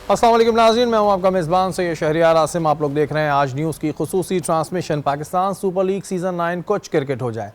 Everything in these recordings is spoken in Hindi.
अस्सलाम वालेकुम नाज़रीन, मैं हूं आपका मेज़बान सैयद शहरियार आसिम। आप लोग देख रहे हैं आज न्यूज़ की खुसूसी transmission. Pakistan super league season 9 कुछ क्रिकेट हो जाए।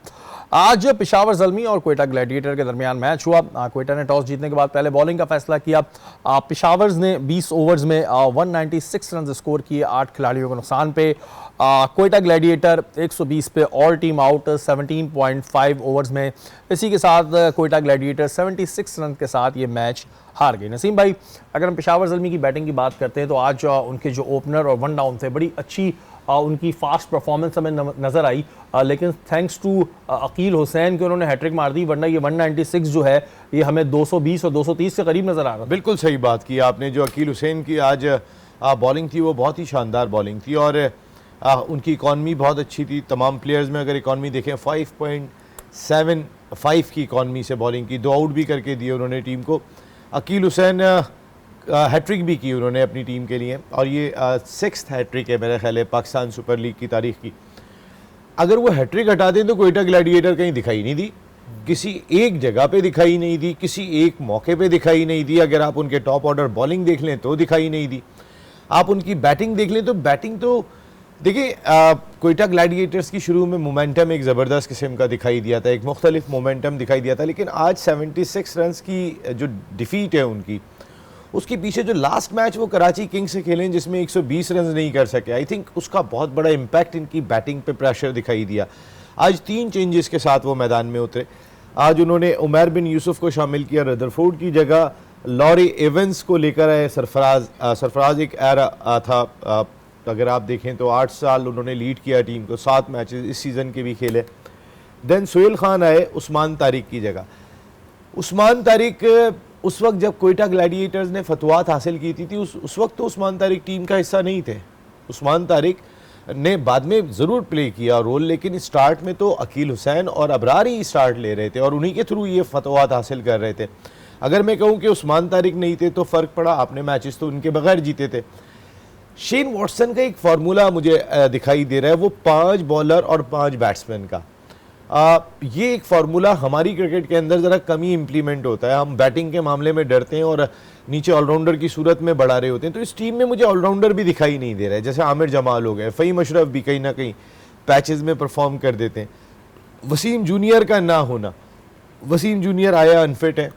आज पेशावर ज़ल्मी और क्वेटा ग्लैडिएटर के दरमियान मैच हुआ। क्वेटा ने टॉस जीतने के बाद पहले बॉलिंग का फैसला किया। पेशावर्स ने 20 ओवर्स में 196 रन स्कोर किए 8 खिलाड़ियों के नुकसान पे। क्वेटा ग्लैडिएटर 120 पे ऑल टीम आउट 17.5 ओवर्स में। इसी के साथ क्वेटा ग्लैडिएटर 76 रन के साथ ये मैच हार गई। नसीम भाई, अगर हम पेशावर ज़ल्मी की बैटिंग की बात करते हैं तो आज उनके जो ओपनर और वन डाउन थे, बड़ी अच्छी उनकी फास्ट परफॉर्मेंस हमें नज़र आई, लेकिन थैंक्स टू अकील हुसैन के उन्होंने हैट्रिक मार दी, वरना ये 196 जो है ये हमें 220 और 230 के करीब नज़र आ रहा था। बिल्कुल सही बात की आपने। जो अकील हुसैन की आज बॉलिंग थी वो बहुत ही शानदार बॉलिंग थी और उनकी इकॉनमी बहुत अच्छी थी। तमाम प्लेयर्स में अगर इकॉनमी देखें 5.75 की इकॉनमी से बॉलिंग की, 2 आउट भी करके दिए उन्होंने टीम को। अकील हुसैन हैट्रिक भी की उन्होंने अपनी टीम के लिए और ये 6th हैट्रिक है मेरा ख्याल है पाकिस्तान सुपर लीग की तारीख की। अगर वो हैट्रिक हटा दें तो क्वेटा ग्लैडिएटर कहीं दिखाई नहीं दी, किसी एक जगह पे दिखाई नहीं दी, किसी एक मौके पे दिखाई नहीं दी। अगर आप उनके टॉप ऑर्डर बॉलिंग देख लें तो दिखाई नहीं दी, आप उनकी बैटिंग देख लें तो बैटिंग तो देखिए क्वेटा ग्लैडिएटर्स की शुरू में मोमेंटम एक ज़बरदस्त किस्म का दिखाई दिया था, एक मुख्तलिफ मोमेंटम दिखाई दिया था, लेकिन आज 76 रन की जो डिफीट है उनकी, उसके पीछे जो लास्ट मैच वो कराची किंग्स से खेलें जिसमें 120 रन नहीं कर सके, आई थिंक उसका बहुत बड़ा इम्पैक्ट इनकी बैटिंग पे प्रेशर दिखाई दिया। आज 3 चेंजेस के साथ वो मैदान में उतरे। आज उन्होंने उमर बिन यूसुफ को शामिल किया रदरफोर्ड की जगह, लॉरी एवंस को लेकर आए सरफराज एक एरा था, अगर आप देखें तो 8 साल उन्होंने लीड किया टीम को, 7 मैचेस इस सीज़न के भी खेले। देन सोहेल खान आए उस्मान तारिक की जगह। उस्मान तारिक उस वक्त जब क्वेटा ग्लैडिएटर्स ने फतवात हासिल की थी उस वक्त तो उस्मान तारिक टीम का हिस्सा नहीं थे। उस्मान तारिक ने बाद में ज़रूर प्ले किया रोल, लेकिन स्टार्ट में तो अकील हुसैन और अबरार ही स्टार्ट ले रहे थे और उन्हीं के थ्रू ये फतवात हासिल कर रहे थे। अगर मैं कहूँ कि उस्मान तारिक नहीं थे तो फ़र्क पड़ा, आपने मैचेस तो उनके बगैर जीते थे। शेन वॉटसन का एक फार्मूला मुझे दिखाई दे रहा है, वो 5 बॉलर और 5 बैट्समैन का। ये एक फार्मूला हमारी क्रिकेट के अंदर ज़रा कम ही इम्प्लीमेंट होता है। हम बैटिंग के मामले में डरते हैं और नीचे ऑलराउंडर की सूरत में बढ़ा रहे होते हैं, तो इस टीम में मुझे ऑलराउंडर भी दिखाई नहीं दे रहा है। जैसे आमिर जमाल हो गए, फ़हीम अशरफ भी कहीं ना कहीं पैचेस में परफॉर्म कर देते हैं। वसीम जूनियर का ना होना, वसीम जूनियर आया अनफिट है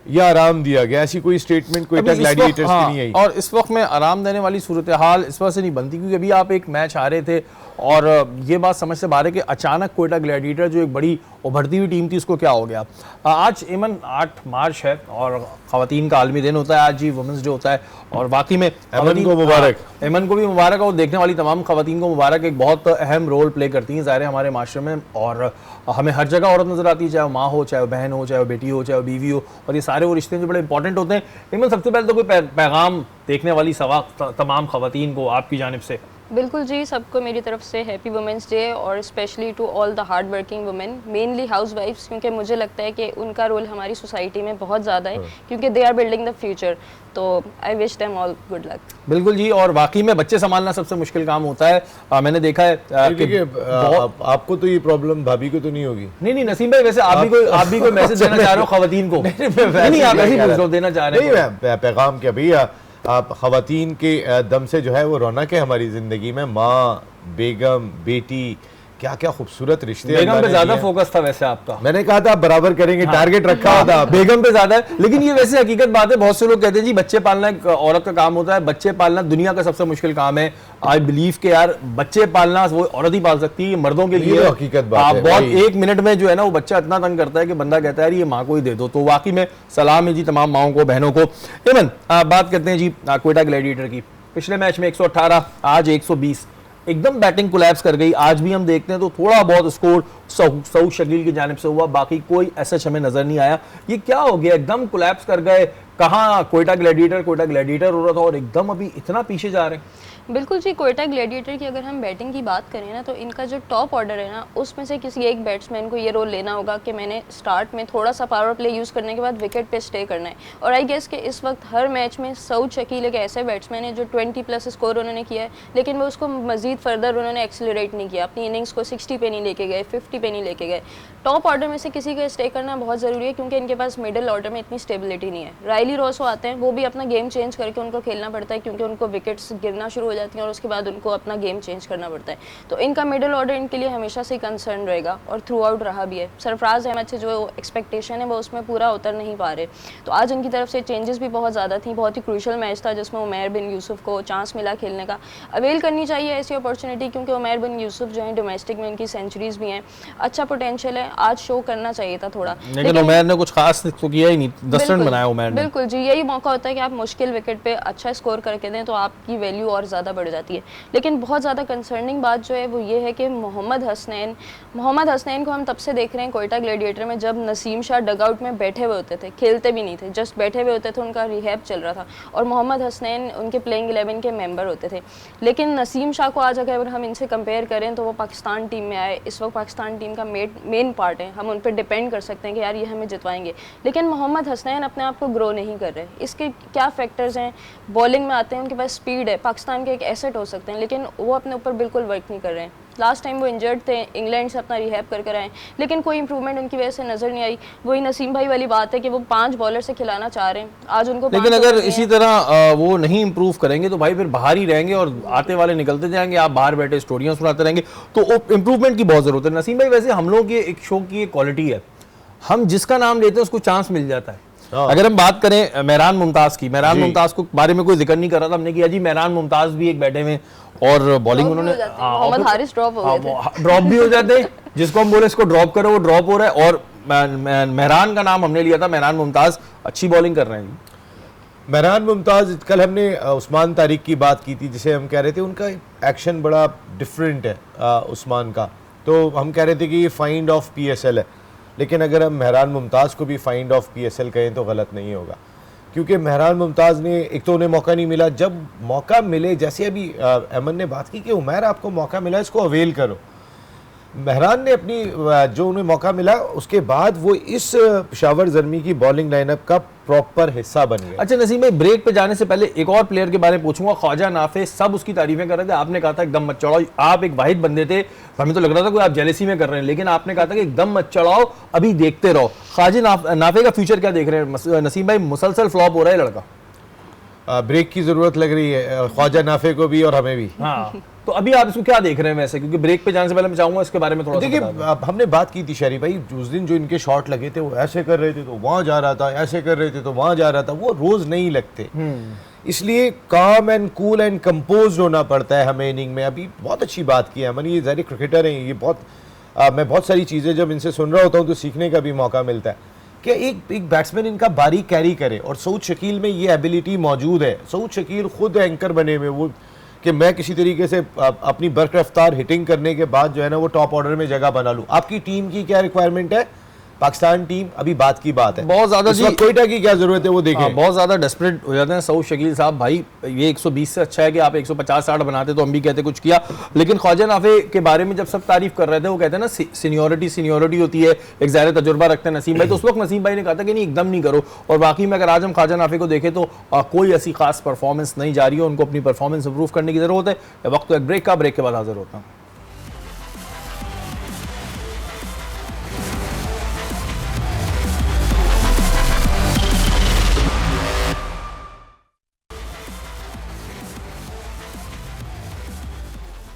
या आराम दिया गया, ऐसी कोई स्टेटमेंट क्वेटा ग्लैडिएटर्स की नहीं आई। और इस वक्त में आराम देने वाली सूरत हाल इस वजह से नहीं बनती क्योंकि अभी आप एक मैच हारे थे और ये बात समझ से बाहर है कि अचानक क्वेटा ग्लैडिएटर जो एक बड़ी उभरती हुई टीम थी उसको क्या हो गया। आज एमन 8 मार्च है और ख़वातीन का आलमी दिन होता है, आज ही वुमेंस डे होता है और वाकई में एमन को मुबारक, एमन को भी मुबारक और देखने वाली तमाम ख़वातीन को मुबारक। एक बहुत अहम रोल प्ले करती हैं ज़ाहिर है हमारे माशरे में और हमें हर जगह औरत नज़र आती है, चाहे वो माँ हो, चाहे वो बहन हो, चाहे वो बेटी हो, चाहे वो बीवी हो, और ये सारे वो रिश्ते जो बड़े इंपॉर्टेंट होते हैं। एमन, सबसे पहले तो कोई पैगाम देखने वाली सवा तमाम ख़वातीन को आपकी जानिब से? बिल्कुल जी, सबको मेरी तरफ से हैप्पी वुमेंस डे और specially to all the hard working women, mainly house wives, क्योंकि मुझे लगता है कि उनका रोल हमारी सोसाइटी में बहुत ज़्यादा है क्योंकि they are building the future. तो I wish them all good luck. बिल्कुल जी, और वाकई में बच्चे संभालना सबसे मुश्किल काम होता है। मैंने देखा है कि आपको तो ये प्रॉब्लम भाभी को तो नहीं होगी। नहीं नसीम भाई, वैसे आप भी कोई मैसेज देना चाह रहे हो खवातीन को? नहीं, आप ऐसे देना चाह रहे हैं पैगाम क्या भैया, आप ख़वातीन के दम से जो है वो रौनक है हमारी ज़िंदगी में। माँ, बेगम, बेटी, क्या क्या खूबसूरत रिश्ते। बेगम पे ज्यादा फोकस था वैसे आपका, मैंने कहा था बराबर करेंगे, हाँ, टारगेट रखा हुआ था। बेगम पे ज्यादा है, लेकिन ये वैसे हकीकत बात है। बहुत से लोग कहते हैं जी बच्चे पालना एक औरत का काम होता है, बच्चे पालना दुनिया का सबसे मुश्किल काम है। आई बिलीव के यार बच्चे पालना वो औरत ही पाल सकती है, मर्दों के लिए हकीकत बात है। बहुत 1 मिनट में जो है ना वो बच्चा इतना तंग करता है कि बंदा कहता है ये माँ को ही दे दो। तो वाकई में सलाम है जी तमाम माओं को, बहनों को। एमन, बात करते हैं जी क्वेटा ग्लैडिएटर की। पिछले मैच में 118, आज 120, एकदम बैटिंग कोलैप्स कर गई। आज भी हम देखते हैं तो थोड़ा बहुत स्कोर सऊद शकील की जानिब से हुआ, बाकी कोई एसएच हमें नजर नहीं आया। ये क्या हो गया, एकदम कोलैप्स कर गए? कहाँ क्वेटा ग्लैडिएटर हो रहा था और एकदम अभी इतना पीछे जा रहे हैं? बिल्कुल जी, क्वेटा ग्लैडिएटर की अगर हम बैटिंग की बात करें ना तो इनका जो टॉप ऑर्डर है ना उसमें से किसी एक बैट्समैन को ये रोल लेना होगा कि मैंने स्टार्ट में थोड़ा सा पावर प्ले यूज़ करने के बाद विकेट पे स्टे करना है। और आई गेस कि इस वक्त हर मैच में सऊद शकील एक ऐसे बैट्समैन है जो 20+ स्कोर उन्होंने किया है, लेकिन वो उसको मज़ीद फर्दर उन्होंने एक्सेलरेट नहीं किया, अपनी इनिंग्स को 60 पे नहीं लेके गए, 50 50 पे नहीं लेके गए। टॉप ऑर्डर में से किसी का स्टे करना बहुत ज़रूरी है क्योंकि इनके पास मिडिल ऑर्डर में इतनी स्टेबिलिटी नहीं है। राइली रोसो आते हैं, वो भी अपना गेम चेंज करके उनको खेलना पड़ता है क्योंकि उनको विकेट्स गिरना शुरू हो जाती हैं और उसके बाद उनको अपना गेम चेंज करना पड़ता है। तो इनका मिडिल ऑर्डर इनके लिए हमेशा से कंसर्न रहेगा और थ्रू आउट रहा भी है। सरफराज अहमद से जो एक्सपेक्टेशन है वो उसमें पूरा उतर नहीं पा रहे, तो आज उनकी तरफ से चेंजेस भी बहुत ज़्यादा थी। बहुत ही क्रूशल मैच था जिसमें उमैर बिन यूसुफ को चांस मिला खेलने का। अवेल करनी चाहिए ऐसी अपॉर्चुनिटी क्योंकि उमैर बिन यूसुफ जो है डोमेस्टिक में इनकी सेंचुरीज भी हैं, अच्छा पोटेंशियल है, आज शो करना चाहिए था थोड़ा। लेकिन उमैर ने कुछ खास तो किया ही नहीं, 10 रन बनाया उमैर ने। बिल्कुल जी, यही मौका होता है कि आप मुश्किल विकेट पे अच्छा स्कोर करके दें तो आपकी वैल्यू और ज़्यादा बढ़ जाती है। लेकिन बहुत ज़्यादा कंसर्निंग बात जो है वो ये है कि मोहम्मद हसनैन को हम तब से देख रहे हैं कोयटा ग्लैडिएटर में, जब नसीम शाह डगआउट में बैठे हुए होते थे, खेलते भी नहीं थे, जस्ट बैठे हुए होते थे, उनका रिहैब चल रहा था और मोहम्मद हसनैन उनके प्लेइंग 11 के मेंबर होते थे। लेकिन नसीम शाह को आज अगर हम इनसे कंपेयर करें तो वो पाकिस्तान टीम में आए, इस वक्त पाकिस्तान टीम का मेन पार्ट है, हम उन पर डिपेंड कर सकते हैं कि यार ये हमें जितवाएंगे। लेकिन मोहम्मद हसनैन अपने आप को ग्रो नहीं कर रहे। इसके क्या फैक्टर्स हैं? बॉलिंग में आते हैं, उनके पास स्पीड है, पाकिस्तान के एक एसेट हो सकते हैं, लेकिन वो अपने ऊपर बिल्कुल वर्क नहीं कर रहे हैं। लास्ट टाइम वो इंजर्ड थे, इंग्लैंड से अपना रिहैब कर आए, लेकिन कोई इंप्रूवमेंट उनकी वजह से नज़र नहीं आई। वही नसीम भाई वाली बात है कि वो 5 बॉलर से खिलाना चाह रहे हैं, आज उनको लेकिन अगर इसी तरह वो नहीं इंप्रूव करेंगे तो भाई फिर बाहर ही रहेंगे और आते वाले निकलते जाएंगे, आप बाहर बैठे स्टोरियां सुनाते रहेंगे, तो इंप्रूवमेंट की बहुत जरूरत है। नसीम भाई वैसे हम लोगों की एक शो की एक क्वालिटी है, हम जिसका नाम लेते हैं उसको चांस मिल जाता है। अगर हम बात करें मेहरान मुमताज की, मेहरान मुमताज को बारे में कोई जिक्र नहीं कर रहा था, हमने किया जी मेहरान मुमताज भी एक बैठे में और बॉलिंग उन्होंने मोहम्मद हारिस ड्रॉप भी हो जाते हैं, जिसको हम बोले इसको ड्रॉप करो वो ड्रॉप हो रहा है। और मेहरान का नाम हमने लिया था, मेहरान मुमताज अच्छी बॉलिंग कर रहे हैं। मेहरान मुमताज, कल हमने उस्मान तारिक की बात की थी जिसे हम कह रहे थे उनका एक्शन बड़ा डिफरेंट है उस्मान का, तो हम कह रहे थे कि ये फाइंड ऑफ PSL है, लेकिन अगर हम मेहरान मुमताज़ को भी फाइंड ऑफ PSL कहें तो गलत नहीं होगा क्योंकि मेहरान मुमताज़ ने एक तो उन्हें मौका नहीं मिला, जब मौका मिले, जैसे अभी अमन ने बात की कि उमैर आपको मौका मिला इसको अवेल करो, मेहरान ने अपनी जो उन्हें मौका मिला उसके बाद वो इस पेशावर ज़ल्मी की बॉलिंग लाइनअप का प्रॉपर हिस्सा बन गया। अच्छा नसीम भाई, ब्रेक पे जाने से पहले एक और प्लेयर के बारे में पूछूंगा, ख्वाजा नाफे, सब उसकी तारीफें कर रहे थे, आपने कहा था एकदम मत चढ़ाओ, आप एक वाहिद बंदे थे, हमें तो लग रहा था कोई आप जेलेसी में कर रहे हैं, लेकिन आपने कहा था कि एकदम मत चढ़ाओ, अभी देखते रहो। ख्वाजा नाफे का फ्यूचर क्या देख रहे हैं नसीम भाई? मुसलसल फ्लॉप हो रहा है लड़का, ब्रेक की जरूरत लग रही है ख्वाजा नाफे को भी और हमें भी। हाँ, तो अभी आप इसको क्या देख रहे हैं वैसे, क्योंकि ब्रेक पे जाने से पहले मैं चाहूंगा इसके बारे में थोड़ा देखिए, हमने बात की थी शहरी भाई, उस दिन जो इनके शॉट लगे थे वो ऐसे कर रहे थे तो वहां जा रहा था, ऐसे कर रहे थे तो वहां जा रहा था, वो रोज नहीं लगते, इसलिए काम एंड कूल एंड कंपोज होना पड़ता है हमें इनिंग में। अभी बहुत अच्छी बात की है हमने, ये ज़ाहिर क्रिकेटर हैं, ये बहुत मैं बहुत सारी चीज़ें जब इनसे सुन रहा होता हूँ तो सीखने का भी मौका मिलता है कि एक बैट्समैन इनका बारी कैरी करे, और सऊद शकील में ये एबिलिटी मौजूद है। सऊद शकील खुद एंकर बने हुए वो कि मैं किसी तरीके से अपनी बर्क रफ्तार हिटिंग करने के बाद जो है ना वो टॉप ऑर्डर में जगह बना लूँ। आपकी टीम की क्या रिक्वायरमेंट है? पाकिस्तान टीम अभी बात की बात है, बहुत ज्यादा जी, कोयटा की क्या जरूरत है वो देखें। बहुत ज्यादा डेस्परेट हो जाते हैं सऊद शकील साहब। भाई ये 120 से अच्छा है कि आप 150-60 बनाते तो हम भी कहते कुछ किया, लेकिन ख्वाजा नाफे के बारे में जब सब तारीफ कर रहे थे, वो कहते हैं ना सीनियोरिटी होती है, एक ज़्यादा तजुर्बा रखते हैं नसीम भाई, तो उस वक्त नसीम भाई ने कहा था कि नहीं एकदम नहीं करो, और बाकी में अगर आज हम ख्वाजा नाफे को देखें तो कोई ऐसी खास परफॉर्मेंस नहीं जा रही है, उनको अपनी परफॉर्मेंस इंप्रूव करने की जरूरत है। वक्त तो एक ब्रेक का, ब्रेक के बाद हाजिर होता हूँ।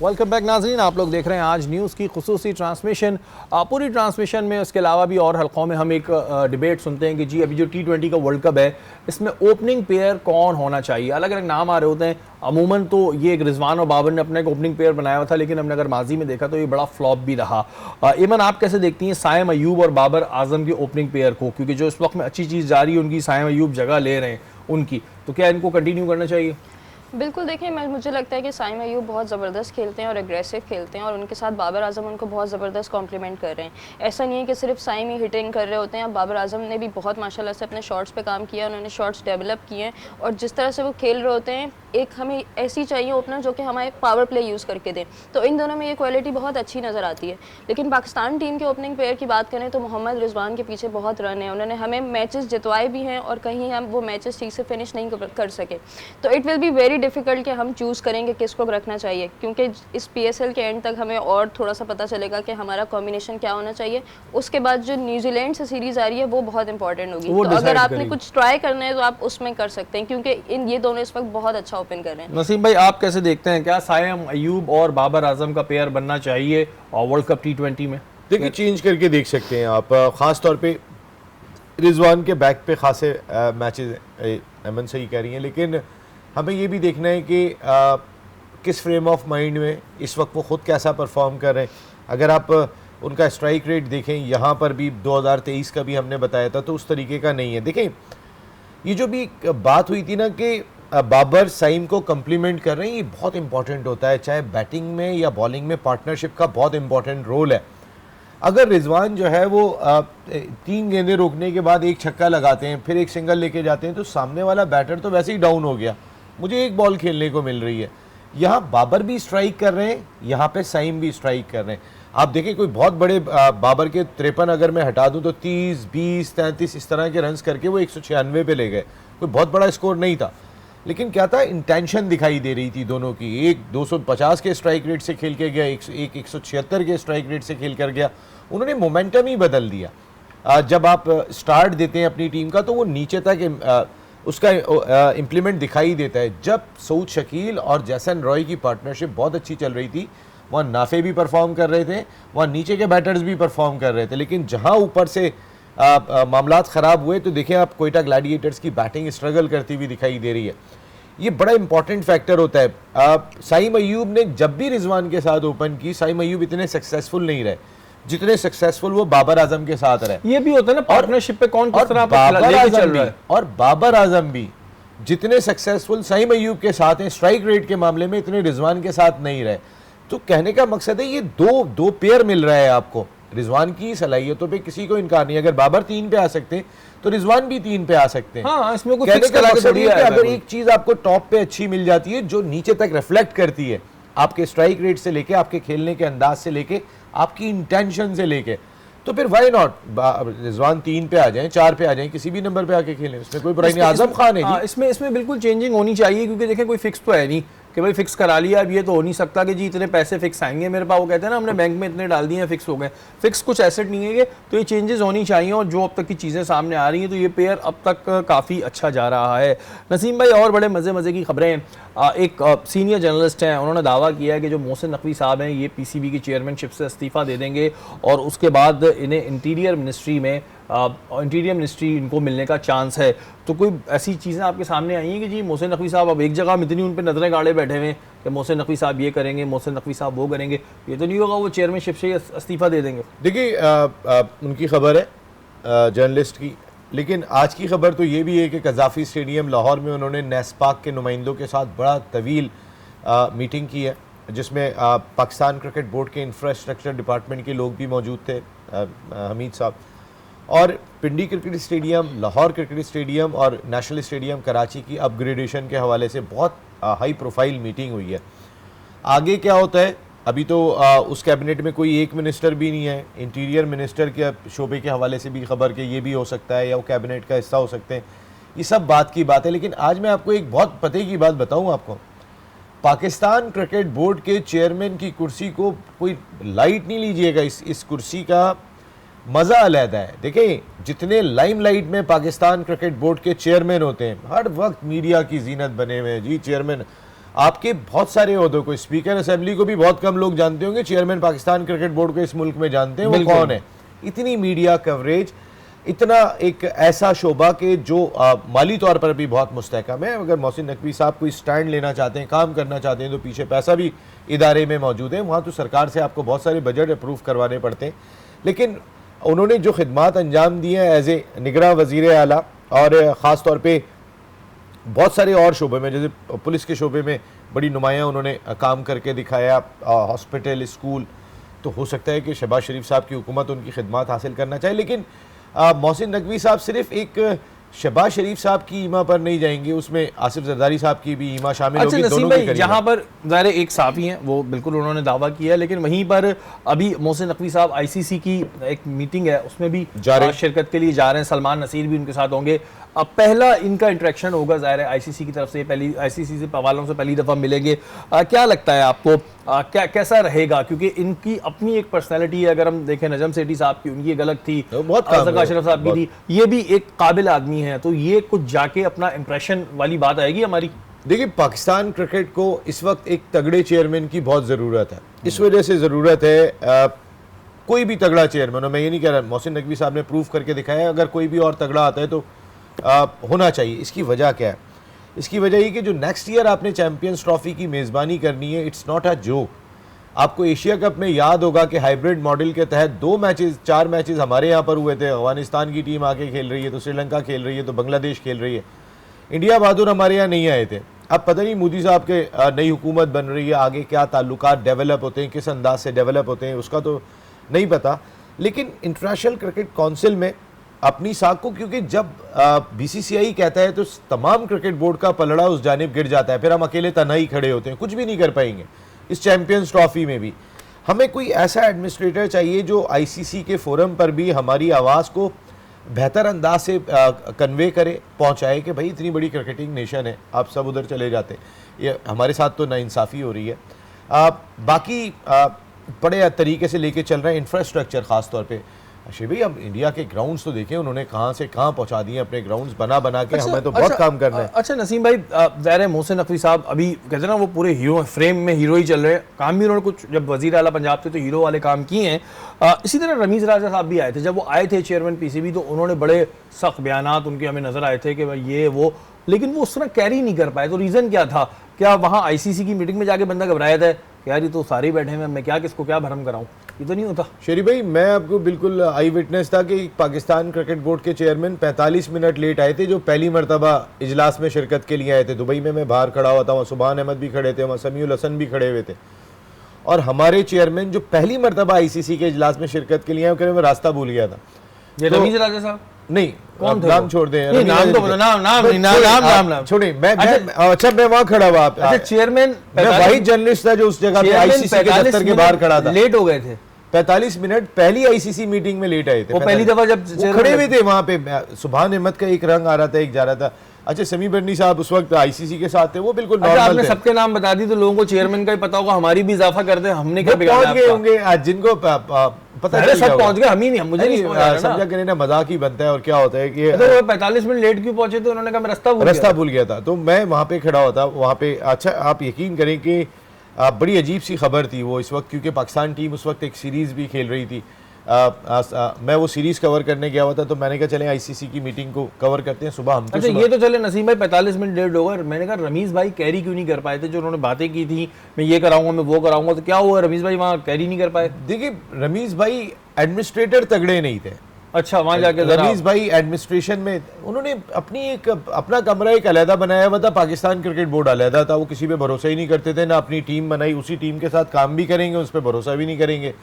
वेलकम बैक नाज़रीन, आप लोग देख रहे हैं आज न्यूज़ की खुसूसी ट्रांसमिशन। पूरी ट्रांसमिशन में उसके अलावा भी और हलकों में हम एक डिबेट सुनते हैं कि जी अभी जो T20 का वर्ल्ड कप है इसमें ओपनिंग प्लेयर कौन होना चाहिए। अलग अलग नाम आ रहे होते हैं, अमूमन तो ये एक रिजवान और बाबर ने अपना एक ओपनिंग प्लेयर बनाया हुआ था, लेकिन हमने अगर माजी में देखा तो ये बड़ा फ्लॉप भी रहा। इमन, आप कैसे देखती हैं साइम अयूब और बाबर आजम के ओपनिंग प्लेयर को, क्योंकि जो इस वक्त में अच्छी चीज़ जा रही है उनकी, साइम अयूब जगह ले रहे हैं उनकी, तो क्या इनको कंटिन्यू करना चाहिए? बिल्कुल, देखिए मुझे लगता है कि साइम अयूब बहुत ज़बरदस्त खेलते हैं और एग्रेसिव खेलते हैं, और उनके साथ बाबर आजम उनको बहुत ज़बरदस्त कॉम्प्लीमेंट कर रहे हैं। ऐसा नहीं है कि सिर्फ साइम ही हिटिंग कर रहे होते हैं, अब बाबर आजम ने भी बहुत माशाल्लाह से अपने शॉट्स पे काम किया, उन्होंने शॉट्स डेवलप किए हैं, और जिस तरह से वो खेल रहे होते हैं एक हमें ऐसी चाहिए ओपनर जो कि हमारे पावर प्ले यूज़ करके दें। तो इन दोनों में ये क्वालिटी बहुत अच्छी नज़र आती है। लेकिन पाकिस्तान टीम के ओपनिंग प्लेयर की बात करें तो मोहम्मद रिजवान के पीछे बहुत रन है, उन्होंने हमें मैचेस जितवाए भी हैं और कहीं हम वो मैचेस ठीक से फिनिश नहीं कर सके। तो it will be very difficult कि हम चूज़ करेंगे किसको रखना चाहिए, क्योंकि इस PSL के एंड तक हमें और थोड़ा सा पता चलेगा कि हमारा कॉम्बिनेशन क्या होना चाहिए। उसके बाद जो न्यूजीलैंड से सीरीज़ आ रही है वो बहुत इंपॉर्टेंट होगी। वो तो अगर decide आपने करेगी। कुछ ट्राई करना है तो आप उसमें कर सकते हैं, क्योंकि ये दोनों इस वक्त बहुत अच्छा ओपन कर रहे हैं। नसीम भाई, आप कैसे देखते हैं, क्या सायम अयूब और बाबर आजम का पेयर बनना चाहिए और वर्ल्ड कप T20 में? देखिए, चेंज करके देख सकते हैं आप। ख़ास तौर पे रिजवान के बैक पे खासे मैचेस अमन सही कह रही हैं, लेकिन हमें ये भी देखना है कि किस फ्रेम ऑफ माइंड में इस वक्त वो ख़ुद कैसा परफॉर्म कर रहे हैं। अगर आप उनका स्ट्राइक रेट देखें, यहाँ पर भी 2023 का भी हमने बताया था, तो उस तरीके का नहीं है। देखें, ये जो भी बात हुई थी ना कि बाबर साइम को कम्प्लीमेंट कर रहे हैं, ये बहुत इंपॉर्टेंट होता है, चाहे बैटिंग में या बॉलिंग में पार्टनरशिप का बहुत इंपॉर्टेंट रोल है। अगर रिजवान जो है वो 3 गेंदें रोकने के बाद एक छक्का लगाते हैं, फिर एक सिंगल लेके जाते हैं, तो सामने वाला बैटर तो वैसे ही डाउन हो गया, मुझे एक बॉल खेलने को मिल रही है। यहाँ बाबर भी स्ट्राइक कर रहे हैं, यहाँ पे साइम भी स्ट्राइक कर रहे हैं। आप देखें, कोई बहुत बड़े बाबर के 53 अगर मैं हटा दूं तो 30, 20, 33 इस तरह के रन्स करके वो 196 पे ले गए। कोई बहुत बड़ा स्कोर नहीं था, लेकिन क्या था, इंटेंशन दिखाई दे रही थी दोनों की। एक 250 के स्ट्राइक रेट से खेल के गया, एक 176 के स्ट्राइक रेट से खेल कर गया। उन्होंने मोमेंटम ही बदल दिया। जब आप स्टार्ट देते हैं अपनी टीम का तो वो नीचे तक उसका इम्प्लीमेंट दिखाई देता है। जब सऊद शकील और जैसन रॉय की पार्टनरशिप बहुत अच्छी चल रही थी, वहाँ नाफे भी परफॉर्म कर रहे थे, वहाँ नीचे के बैटर्स भी परफॉर्म कर रहे थे। लेकिन जहाँ ऊपर से मामलात ख़राब हुए तो देखें आप, कोयटा ग्लैडिएटर्स की बैटिंग स्ट्रगल करती हुई दिखाई दे रही है। ये बड़ा इंपॉर्टेंट फैक्टर होता है। साइम अयूब ने जब भी रिजवान के साथ ओपन की, साइम अयूब इतने सक्सेसफुल नहीं रहे जितने सक्सेसफुल वो बाबर आजम के साथ रहे। ये भी होता है ना, पार्टनरशिप पे कौन किस तरह लेके चल रहा है। और बाबर आजम भी जितने सक्सेसफुल साइम अयूब के साथ हैं, स्ट्राइक रेट के मामले में इतने रिजवान के साथ नहीं रहे। तो कहने का मकसद है, ये दो पेयर मिल रहा है आपको। रिजवान की सलाहियतों पे किसी को इनकार नहीं। अगर बाबर 3 पे आ सकते हैं तो रिजवान भी 3 पे आ सकते हैं। हाँ, इसमें कुछ कहने फिक्स का करा के मकसद थोड़ी ये है कि आएगा अगर कोई। एक चीज आपको टॉप पे अच्छी मिल जाती है जो नीचे तक रिफ्लेक्ट करती है, आपके स्ट्राइक रेट से लेके, आपके खेलने के अंदाज से लेके, आपकी इंटेंशन से लेके, तो फिर वाई नॉट रिजवान 3 पे आ जाएं, 4 पे आ जाएं, किसी भी नंबर पे आके खेलें, उसमें कोई बुराई नहीं। आजम खान है जी। इसमें बिल्कुल चेंजिंग होनी चाहिए, क्योंकि देखें कोई फिक्स तो है नहीं कि भाई फिक्स करा लिया। अब ये तो हो नहीं सकता कि जी इतने पैसे फिक्स आएंगे मेरे पास, वो कहते हैं ना हमने बैंक में इतने डाल दिए हैं फिक्स हो गए। फिक्स कुछ एसेट नहीं है, तो ये चेंजेस होनी चाहिए। और जो अब तक की चीज़ें सामने आ रही हैं तो ये पेयर अब तक काफ़ी अच्छा जा रहा है। नसीम भाई, और बड़े मज़े की खबरें। एक सीनियर जर्नलिस्ट हैं, उन्होंने दावा किया है कि जो मोहसिन नकवी साहब हैं ये PCB की चेयरमैनशिप से इस्तीफ़ा दे देंगे और उसके बाद इन्हें इंटीरियर मिनिस्ट्री इनको मिलने का चांस है। तो कोई ऐसी चीज़ें आपके सामने आई हैं कि जी मोहसिन नकवी साहब अब एक जगह में इतनी उन पर नजरें गाड़े बैठे हुए हैं कि मोहसिन नकवी साहब ये करेंगे, मोहसिन नकवी साहब वो करेंगे, ये तो नहीं होगा वो चेयरमैनशिप से इस्तीफ़ा दे देंगे? देखिए, उनकी खबर है जर्नलिस्ट की, लेकिन आज की खबर तो ये भी है कि कज़ाफ़ी स्टेडियम लाहौर में उन्होंने नेस्पाक के नुमाइंदों के साथ बड़ा तवील मीटिंग की है, जिसमें पाकिस्तान क्रिकेट बोर्ड के इंफ्रास्ट्रक्चर डिपार्टमेंट के लोग भी मौजूद थे, हमीद साहब, और Pindi cricket stadium, Lahore cricket stadium और नेशनल स्टेडियम कराची की अपग्रेडेशन के हवाले से बहुत हाई प्रोफाइल मीटिंग हुई है। आगे क्या होता है, अभी तो उस कैबिनेट में कोई एक मिनिस्टर भी नहीं है। इंटीरियर मिनिस्टर के शोबे के हवाले से भी खबर के ये भी हो सकता है या वो कैबिनेट का हिस्सा हो सकते हैं। ये सब बात की बात है, लेकिन आज मैं आपको एक बहुत पते की बात बताऊं आपको। पाकिस्तान क्रिकेट बोर्ड के चेयरमैन की कुर्सी को कोई लाइट नहीं लीजिएगा, इस कुर्सी का मज़ा अलग है। देखिए, जितने लाइमलाइट में पाकिस्तान क्रिकेट बोर्ड के चेयरमैन होते हैं, हर वक्त मीडिया की जीनत बने हुए हैं जी। चेयरमैन आपके बहुत सारे ओहदों को, स्पीकर असेंबली को भी बहुत कम लोग जानते होंगे, चेयरमैन पाकिस्तान क्रिकेट बोर्ड को इस मुल्क में जानते हैं वो कौन है। इतनी मीडिया कवरेज, इतना एक ऐसा शोबा के जो माली तौर पर भी बहुत मुस्तहकम है। अगर मोहसिन नकवी साहब कोई स्टैंड लेना चाहते हैं, काम करना चाहते हैं, तो पीछे पैसा भी इदारे में मौजूद है। वहाँ तो सरकार से आपको बहुत सारे बजट अप्रूव करवाने पड़ते हैं, लेकिन उन्होंने जो खिदमात अंजाम दी हैं एज ए निगरां वज़ीर आला, और ख़ास तौर पे बहुत सारे और शोबे में, जैसे पुलिस के शोबे में बड़ी नुमायाँ उन्होंने काम करके दिखाया, हॉस्पिटल, स्कूल। तो हो सकता है कि शहबाज शरीफ साहब की हुकूमत उनकी खिदमात हासिल करना चाहे, लेकिन मोहसिन नकवी साहब सिर्फ एक शहबाज शरीफ साहब की ईमा पर नहीं जाएंगे, उसमें आसिफ जरदारी साहब की भी ईमा शामिल अच्छा होगी। नसीम दोनों के भाई, करीब जहाँ है। पर ज़ाहिर एक साफ़ी हैं वो बिल्कुल उन्होंने दावा किया है, लेकिन वहीं पर अभी मोहसिन नकवी साहब आईसीसी की एक मीटिंग है उसमें भी जा रहे हैं। शिरकत के लिए जा रहे हैं। सलमान नसीर भी उनके साथ होंगे। अब पहला इनका इंटरेक्शन होगा ज़ाहिर है आईसीसी की तरफ से, पहली आईसीसी से वालों से पहली दफ़ा मिलेंगे। क्या लगता है आपको कैसा रहेगा, क्योंकि इनकी अपनी एक पर्सनैलिटी है। अगर हम देखें नजम सेठी साहब की, उनकी एक अलग थी, बहुत काम अज़हर है, अशरफ साहब की थी, ये भी एक काबिल आदमी है, तो ये कुछ जाके अपना इंप्रेशन वाली बात आएगी हमारी। देखिए, पाकिस्तान क्रिकेट को इस वक्त एक तगड़े चेयरमैन की बहुत ज़रूरत है। इस वजह से ज़रूरत है कोई भी तगड़ा चेयरमैन हो, मैं ये नहीं कह रहा, मोहसिन नकवी साहब ने प्रूव करके दिखाया है, अगर कोई भी और तगड़ा आता है तो होना चाहिए। इसकी वजह क्या है? इसकी वजह ये कि जो नेक्स्ट ईयर आपने चैंपियंस ट्रॉफी की मेज़बानी करनी है, इट्स नॉट अ जोक। आपको एशिया कप में याद होगा कि हाइब्रिड मॉडल के तहत 4 मैचेस हमारे यहाँ पर हुए थे। अफगानिस्तान की टीम आके खेल रही है, तो श्रीलंका खेल रही है, तो बांग्लादेश खेल रही है। इंडिया बहादुर हमारे यहाँ नहीं आए थे। अब पता नहीं मोदी साहब के नई हुकूमत बन रही है, आगे क्या ताल्लुकात डेवलप होते हैं, किस अंदाज से डेवलप होते हैं, उसका तो नहीं पता। लेकिन इंटरनेशनल क्रिकेट काउंसिल में अपनी साख को, क्योंकि जब बीसीसीआई कहता है तो तमाम क्रिकेट बोर्ड का पलड़ा उस जानिब गिर जाता है, फिर हम अकेले तन्हाई खड़े होते हैं, कुछ भी नहीं कर पाएंगे। इस चैंपियंस ट्रॉफी में भी हमें कोई ऐसा एडमिनिस्ट्रेटर चाहिए जो आईसीसी के फोरम पर भी हमारी आवाज़ को बेहतर अंदाज से कन्वे करे, पहुंचाए कि भाई इतनी बड़ी क्रिकेटिंग नेशन है, आप सब उधर चले जाते, ये हमारे साथ तो नाइंसाफ़ी हो रही है। बाकी बड़े तरीके से लेके चल रहे हैं इंफ्रास्ट्रक्चर, ख़ास तौर पे अशे भाई, अब इंडिया के ग्राउंड्स तो देखें उन्होंने कहाँ से कहाँ पहुँचा दिए अपने ग्राउंड्स बना के। हमें तो बहुत काम करना है। अच्छा नसीम भाई, ज़ाहिर है मोहसिन नकवी साहब अभी कहते हैं ना वो पूरे हीरो फ्रेम में हीरो ही चल रहे हैं। काम भी उन्होंने कुछ, जब वज़ीर आला पंजाब थे तो हीरो वाले काम किए हैं। इसी तरह रमीज़ राजा साहब भी आए थे, जब वो आए थे चेयरमैन पीसीबी, तो उन्होंने बड़े सख्त बयानात उनके हमें नज़र आए थे कि भाई ये वो, लेकिन वो उस तरह कैरी नहीं कर पाए। तो रीज़न क्या था? क्या वहाँ आईसीसी की मीटिंग में जाके बंदा घबराया था कि यार ये तो सारे बैठे हैं, मैं क्या किसको क्या भरम कराऊँ? ये तो नहीं होता। शेरी भाई, मैं आपको बिल्कुल आई विटनेस था कि पाकिस्तान क्रिकेट बोर्ड के चेयरमैन 45 मिनट लेट आए थे, जो पहली मरतबा इजलास में शिरकत के लिए आए थे। दुबई में मैं बाहर खड़ा हुआ था, वहाँ सुबहान अहमद भी खड़े थे, वहाँ समीउल हसन भी खड़े हुए थे। और हमारे चेयरमैन जो पहली मरतबा आईसीसी के इजलास में शिरकत के लिए आए, मैं रास्ता भूल गया था। ये रमीज़ राजा साहब नहीं, कौन थे? नाम छोड़ दें, नाम तो बता, नाम छोड़े। मैं वहाँ खड़ा हुआ। अच्छा, चेयरमैन मैं वाहिद जर्नलिस्ट था जो उस जगह पे आईसीसी के दफ्तर के बाहर खड़ा था। लेट हो गए थे 45 मिनट पहली आईसीसी मीटिंग में लेट आए थे। वो पहली दफा जब वो खड़े हुए थे वहाँ पे, सुभान अहमद का एक रंग आ रहा था, एक जा रहा था। अच्छा, समी बर्नी साहब उस वक्त आईसीसी के साथ थे, वो बिल्कुल अच्छा, नॉर्मल आपने थे। सबके नाम बता दी तो लोगों को चेयरमैन का ही पता होगा, हमारी भी इजाफा कर दे, हमने क्या बिगाड़ा? पहुंच गए होंगे आज, जिनको पता अरे सब पहुंच गए, हम ही नहीं, मुझे नहीं समझा करें ना, मजाक ही बनता है। और क्या होता है कि तो 45 मिनट लेट क्यों पहुंचे थे? उन्होंने कहा मैं रास्ता भूल गया था। तो मैं वहाँ पे खड़ा हुआ था वहाँ पे। अच्छा, आप यकीन करें कि बड़ी अजीब सी खबर थी वो इस वक्त, क्योंकि पाकिस्तान टीम उस वक्त एक सीरीज़ भी खेल रही थी। मैं वो सीरीज़ कवर करने गया हुआ था, तो मैंने कहा चलें आईसीसी की मीटिंग को कवर करते हैं सुबह हम। अच्छा, ये तो चले नसीम भाई 45 मिनट लेट हो गए, मैंने कहा रमीज़ भाई कैरी क्यों नहीं कर पाए थे? जो उन्होंने बातें की थी, मैं ये कराऊंगा, मैं वो कराऊंगा, तो क्या हुआ रमीज़ भाई वहाँ कैरी नहीं कर पाए? देखिए, रमीज़ भाई एडमिनिस्ट्रेटर तगड़े नहीं थे। अच्छा, वहाँ जाके रमीज़ भाई एडमिनिस्ट्रेशन में उन्होंने अपना कमरा एक अलहदा बनाया हुआ था, पाकिस्तान क्रिकेट बोर्ड अलहदा था। वो किसी पे भरोसा ही नहीं करते थे, ना अपनी टीम बनाई, उसी टीम के साथ काम भी करेंगे, उस पर भरोसा भी नहीं करेंगे,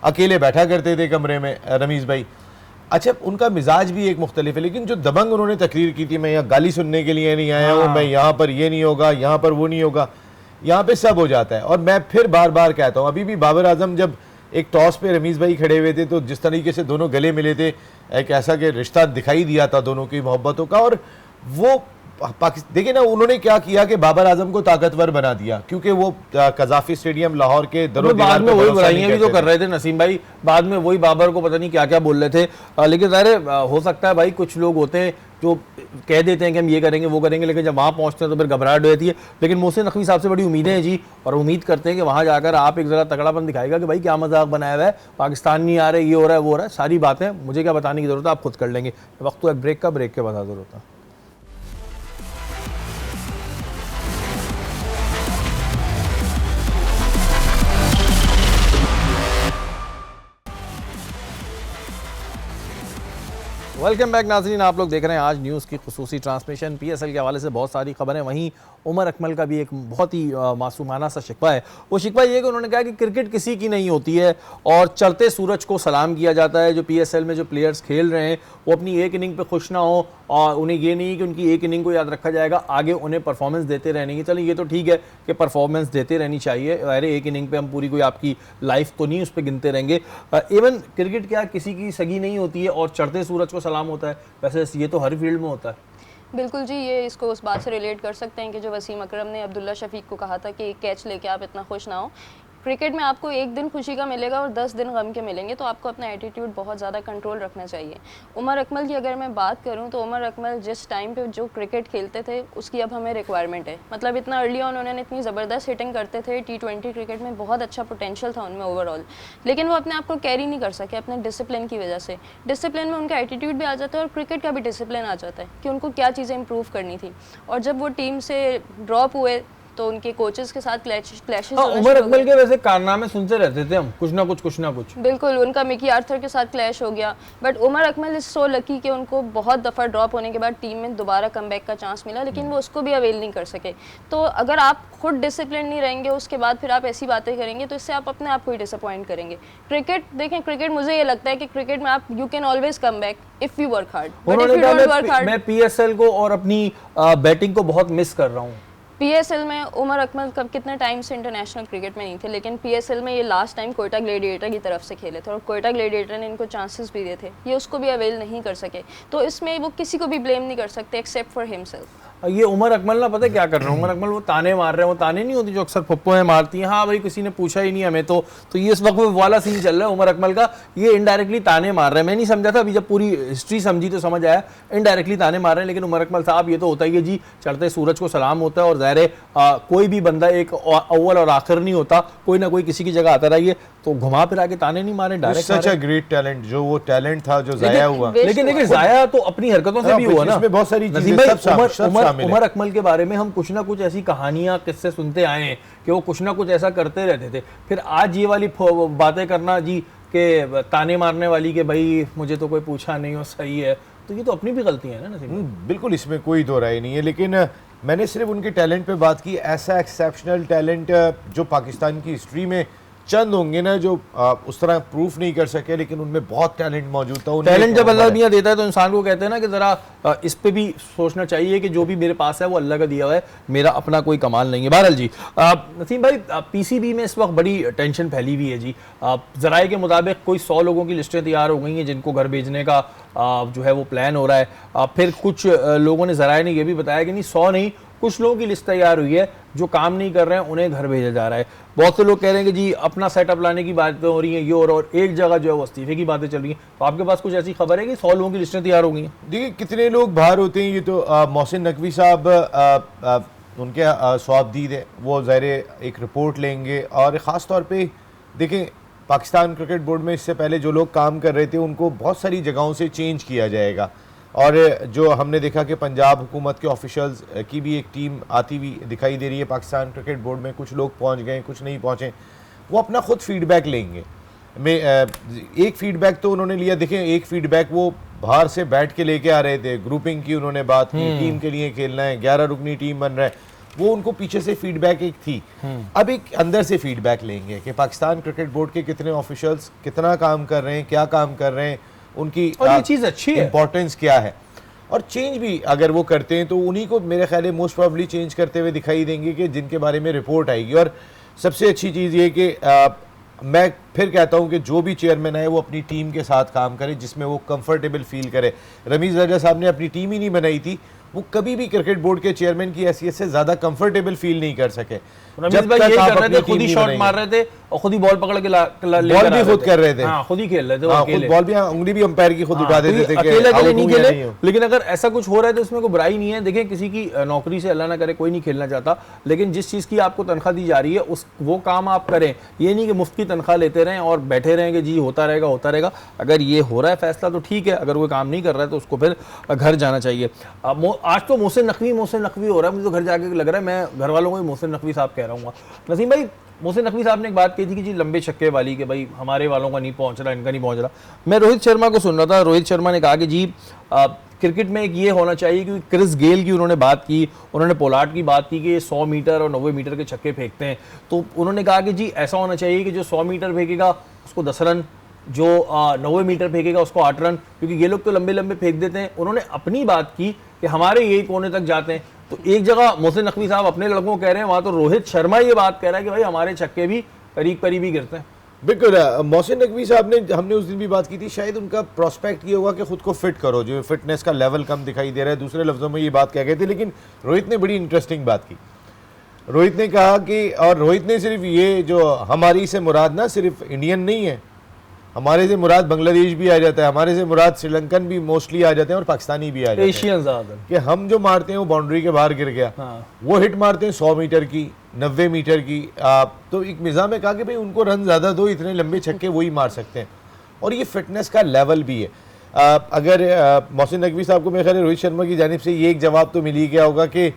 अकेले बैठा करते थे कमरे में रमीज़ भाई। अच्छा, उनका मिजाज भी एक मुख्तलिफ है, लेकिन जो दबंग उन्होंने तकरीर की थी, मैं यहाँ गाली सुनने के लिए नहीं आया हूँ, मैं यहाँ पर ये नहीं होगा, यहाँ पर वो नहीं होगा, यहाँ पे सब हो जाता है। और मैं फिर बार बार कहता हूँ, अभी भी बाबर आजम जब एक टॉस पे रमीज़ भाई खड़े हुए थे, तो जिस तरीके से दोनों गले मिले थे, एक ऐसा कि रिश्ता दिखाई दिया था दोनों की मोहब्बतों का। और वो देखिए ना, उन्होंने क्या किया कि बाबर आजम को ताकतवर बना दिया, क्योंकि वो कज़ाफ़ी स्टेडियम लाहौर के दरो बाद में वही बुराइयां भी तो कर रहे थे नसीम भाई, बाद में वही बाबर को पता नहीं क्या क्या बोल रहे थे। लेकिन ज़ाहिर हो सकता है भाई, कुछ लोग होते हैं जो कह देते हैं कि हम ये करेंगे वो करेंगे, लेकिन जब वहाँ पहुँचते हैं तो फिर घबराहट रहती है। लेकिन मोहसिन नकवी साहब से बड़ी उम्मीदें हैं जी, और उम्मीद करते हैं कि वहाँ जाकर आप एक ज़रा तगड़ापन दिखाएगा कि भाई क्या मजाक बनाया हुआ है, पाकिस्तान नहीं आ रहे, ये हो रहा है वो हो रहा है, सारी बातें मुझे क्या बताने की ज़रूरत है, आप खुद कर लेंगे। वक्त तो एक ब्रेक का, ब्रेक के बाद हाज़िर होता है। वेलकम बैक नाज़रीन, आप लोग देख रहे हैं आज न्यूज़ की खुसूसी ट्रांसमिशन। पीएसएल के हवाले से बहुत सारी खबरें, वहीं उमर अकमल का भी एक बहुत ही मासूमाना सा शिकवा है। वो शिकवा ये है कि उन्होंने कहा कि क्रिकेट किसी की नहीं होती है और चढ़ते सूरज को सलाम किया जाता है। जो PSL में जो प्लेयर्स खेल रहे हैं वो अपनी एक इनिंग पे खुश ना हो और उन्हें ये नहीं कि उनकी एक इनिंग को याद रखा जाएगा, आगे उन्हें परफॉर्मेंस देते रहने की। चलो ये तो ठीक है कि परफॉर्मेंस देते रहनी चाहिए, अरे एक इनिंग पे हम पूरी कोई आपकी लाइफ तो नहीं उस पर गिनते रहेंगे। इवन क्रिकेट क्या किसी की सगी नहीं होती है और चढ़ते सूरज को सलाम होता है, वैसे ये तो हर फील्ड में होता है। बिल्कुल जी, ये इसको उस बात से रिलेट कर सकते हैं कि जो वसीम अकरम ने अब्दुल्ला शफीक को कहा था कि एक कैच लेके आप इतना खुश ना हो। क्रिकेट में आपको एक दिन खुशी का मिलेगा और 10 दिन गम के मिलेंगे, तो आपको अपना एटीट्यूड बहुत ज़्यादा कंट्रोल रखना चाहिए। उमर अकमल की अगर मैं बात करूं तो उमर अकमल जिस टाइम पे जो क्रिकेट खेलते थे उसकी अब हमें रिक्वायरमेंट है। मतलब इतना अर्ली ऑन उन्होंने इतनी ज़बरदस्त हिटिंग करते थे, T20 क्रिकेट में बहुत अच्छा पोटेंशियल था उनमें ओवरऑल, लेकिन वो अपने आप को कैरी नहीं कर सके अपने डिसिप्लिन की वजह से। डिसिप्लिन में उनका एटीट्यूड भी आ जाता है और क्रिकेट का भी डिसिप्लिन आ जाता है कि उनको क्या चीज़ें इंप्रूव करनी थी। और जब वो टीम से ड्रॉप हुए तो उनके कोचेस के साथ क्लैशेस उमर अकमल के वैसे कारनामे सुनते रहते थे हम, कुछ ना कुछ। बिल्कुल, उनका मिकी आर्थर के साथ क्लैश हो गया, but Umar Akmal is so lucky कि उनको बहुत दफ़ा ड्रॉप होने के बाद टीम में दोबारा कमबैक का चांस मिला, लेकिन वो उसको भी अवेल नहीं कर सके। तो अगर आप खुद डिसिप्लिन नहीं रहेंगे उसके बाद फिर आप ऐसी बातें करेंगे तो इससे आप अपने आप को ही डिसअपॉइंट करेंगे। क्रिकेट देखें, क्रिकेट मुझे ये लगता है कि क्रिकेट में आप you can always come back if you work hard, but if you don't work hard. मैं PSL को और अपनी बैटिंग को बहुत मिस कर रहा हूँ। PSL में उमर अकमल कब कितने टाइम से इंटरनेशनल क्रिकेट में नहीं थे, लेकिन PSL में ये लास्ट टाइम कोयटा ग्लेडिएटर की तरफ से खेले थे और कोयटा ग्लेडिएटर ने इनको चांसेस भी दिए थे, ये उसको भी अवेल नहीं कर सके। तो इसमें वो किसी को भी ब्लेम नहीं कर सकते एक्सेप्ट फॉर हिमसेल्फ। ये उमर अकमल ना पता है क्या कर रहे हैं, उमर अकमल वो ताने मार रहे हैं, वो ताने नहीं होती जो अक्सर पप्पुएं मारती हैं, हाँ भाई किसी ने पूछा ही नहीं हमें तो ये इस वक्त वाला सीन चल रहा है उमर अकमल का। ये इनडायरेक्टली ताने मार रहे हैं, मैं नहीं समझा था, अभी जब पूरी हिस्ट्री समझी तो समझ आया इनडायरेक्टली ताने मार रहे हैं। लेकिन उमर अकमल साहब ये तो होता ही है जी, चढ़ते सूरज को सलाम होता है और ज़ाहिर है कोई भी बंदा एक अव्वल और आखिर नहीं होता, कोई ना कोई किसी की जगह आता रहिए, तो घुमा फिरा के ताने नहीं मारे, direct such a great talent, जो वो टैलेंट था जो जाया हुआ। लेकिन देखिए जाया तो अपनी हरकतों से भी हुआ ना, इसमें बहुत सारी नसीम भाई। उमर अकमल के बारे में हम कुछ ना कुछ ऐसी कहानियां किस्से सुनते आए हैं कि वो कुछ ना कुछ ऐसा करते रहते थे, फिर आज ये वाली बातें करना जी के ताने मारने वाली कि भाई मुझे तो कोई पूछा नहीं हो, सही है, तो ये तो अपनी भी गलती है ना नसीम। बिल्कुल, इसमें कोई दो राय नहीं है, लेकिन मैंने सिर्फ उनके टैलेंट पे बात की। ऐसा एक्सेप्शनल टैलेंट जो पाकिस्तान की हिस्ट्री में चंद होंगे ना जो उस तरह प्रूफ नहीं कर सके, लेकिन उनमें बहुत टैलेंट मौजूद था। टैलेंट जब अल्लाह मियां देता है तो इंसान को कहते हैं ना कि ज़रा इस पे भी सोचना चाहिए कि जो भी मेरे पास है वो अल्लाह का दिया हुआ है, मेरा अपना कोई कमाल नहीं है। बहरहाल जी नसीम भाई, PCB में इस वक्त बड़ी टेंशन फैली हुई है जी। ज़राए के मुताबिक कोई 100 लोगों की लिस्टें तैयार हो गई हैं जिनको घर भेजने का जो है वो प्लान हो रहा है। फिर कुछ लोगों ने, ज़राए ने यह भी बताया कि नहीं 100 नहीं, कुछ लोगों की लिस्ट तैयार हुई है जो काम नहीं कर रहे हैं उन्हें घर भेजा जा रहा है। बहुत से लोग कह रहे हैं कि जी अपना सेटअप लाने की बातें हो रही हैं, ये और एक जगह जो है वो इस्तीफे की बातें चल रही हैं। तो आपके पास कुछ ऐसी खबर है कि 100 लोगों की लिस्टें तैयार हो गई हैं? देखिए कितने लोग बाहर होते हैं, ये तो मोहसिन नकवी साहब उनके स्वाबदीद है, वो ज़ाहिर एक रिपोर्ट लेंगे। और ख़ास तौर पे देखें पाकिस्तान क्रिकेट बोर्ड में इससे पहले जो लोग काम कर रहे थे उनको बहुत सारी जगहों से चेंज किया जाएगा। और जो हमने देखा कि पंजाब हुकूमत के ऑफिशियल्स की भी एक टीम आती हुई दिखाई दे रही है पाकिस्तान क्रिकेट बोर्ड में, कुछ लोग पहुंच गए कुछ नहीं पहुंचे, वो अपना खुद फीडबैक लेंगे। एक फीडबैक तो उन्होंने लिया, देखें एक फीडबैक वो बाहर से बैठ के लेके आ रहे थे, ग्रुपिंग की उन्होंने बात की, टीम के लिए खेलना है, 11 रुकनी टीम बन रहा है, वो उनको पीछे से फीडबैक एक थी। अब एक अंदर से फीडबैक लेंगे कि पाकिस्तान क्रिकेट बोर्ड के कितने ऑफिशियल्स कितना काम कर रहे हैं, क्या काम कर रहे हैं, उनकी ये चीज़ अच्छी है, इंपॉर्टेंस क्या है। और चेंज भी अगर वो करते हैं तो उन्हीं को मेरे ख्याल है मोस्ट प्रोबेबली चेंज करते हुए दिखाई देंगे कि जिनके बारे में रिपोर्ट आएगी। और सबसे अच्छी चीज़ ये कि मैं फिर कहता हूं कि जो भी चेयरमैन आए वो अपनी टीम के साथ काम करे जिसमें वो कंफर्टेबल फील करे। रमीज़ राजा साहब ने अपनी टीम ही नहीं बनाई थी, वो कभी भी क्रिकेट बोर्ड के चेयरमैन की हैसियत से ज़्यादा कंफर्टेबल फील नहीं कर सके। रमीज़ भाई यही कर रहे थे, खुद ही शॉट मार रहे थे और खुद ही बॉल पकड़ के बॉल भी खुद कर रहे थे, हाँ, खुद ही खेल रहे थे, खुद बॉल भी, उंगली भी अंपायर की खुद उठा देते थे, अकेले अकेले नहीं खेले। लेकिन अगर ऐसा कुछ हो रहा है तो इसमें कोई बुराई नहीं है। देखें किसी की नौकरी से अल्लाह ना करे कोई नहीं खेलना चाहता, लेकिन जिस चीज़ की आपको तनख्वाह दी जा रही है उस वो काम आप करें, ये नहीं कि मुफ्त की तनख्वाह लेते रहें और बैठे रहें कि जी होता रहेगा। अगर ये हो रहा है फैसला तो ठीक है, अगर वो काम नहीं कर रहा है तो उसको फिर घर जाना चाहिए। आज तो मोहसिन नकवी हो रहा है, मुझे तो घर जाके लग रहा है मैं घर वालों को मोहसिन नकवी साहब कह रहा हूँ। नसीम भाई, मोहसिन नकवी साहब ने एक बात कही थी कि जी लंबे छक्के वाली कि भाई हमारे वालों का नहीं पहुंच रहा, इनका नहीं पहुंच रहा। मैं रोहित शर्मा को सुन रहा था, रोहित शर्मा ने कहा कि जी क्रिकेट में एक ये होना चाहिए, क्योंकि क्रिस गेल की उन्होंने बात की, उन्होंने पोलार्ड की बात की कि ये 100 मीटर और 90 मीटर के छक्के फेंकते हैं, तो उन्होंने कहा कि जी ऐसा होना चाहिए कि जो 100 मीटर फेंकेगा उसको 10 रन, जो 90 मीटर फेंकेगा उसको 8 रन, क्योंकि ये लोग तो लंबे लंबे फेंक देते हैं। उन्होंने अपनी बात की कि हमारे यही कोने तक जाते हैं। तो एक जगह मोहसिन नकवी साहब अपने लड़कों को कह रहे हैं, वहां तो रोहित शर्मा ये बात कह रहा है कि भाई हमारे छक्के भी करीब करीब ही गिरते हैं। बिल्कुल, मोहसिन नकवी साहब ने, हमने उस दिन भी बात की थी, शायद उनका प्रोस्पेक्ट ये होगा कि खुद को फिट करो, जो फिटनेस का लेवल कम दिखाई दे रहा है, दूसरे लफ्जों में ये बात कह गए थे। लेकिन रोहित ने बड़ी इंटरेस्टिंग बात की। रोहित ने कहा कि, और रोहित ने सिर्फ ये जो हमारी से मुराद ना सिर्फ इंडियन नहीं है, हमारे से मुराद बांग्लादेश भी आ जाता है, हमारे से मुराद श्रीलंकन भी मोस्टली आ जाते हैं और पाकिस्तानी भी आ जाते हैं, एशियन ज्यादा कि हम जो मारते हैं वो बाउंड्री के बाहर गिर गया। हाँ। वो हिट मारते हैं 100 मीटर की, 90 मीटर की। तो एक मिजाज में कहा कि भाई उनको रन ज़्यादा दो, इतने लंबे छक्के वही मार सकते हैं, और ये फिटनेस का लेवल भी है। अगर मोहसिन नकवी साहब को मेरे ख्याल है रोहित शर्मा की जानिब से ये एक जवाब तो मिल ही गया होगा कि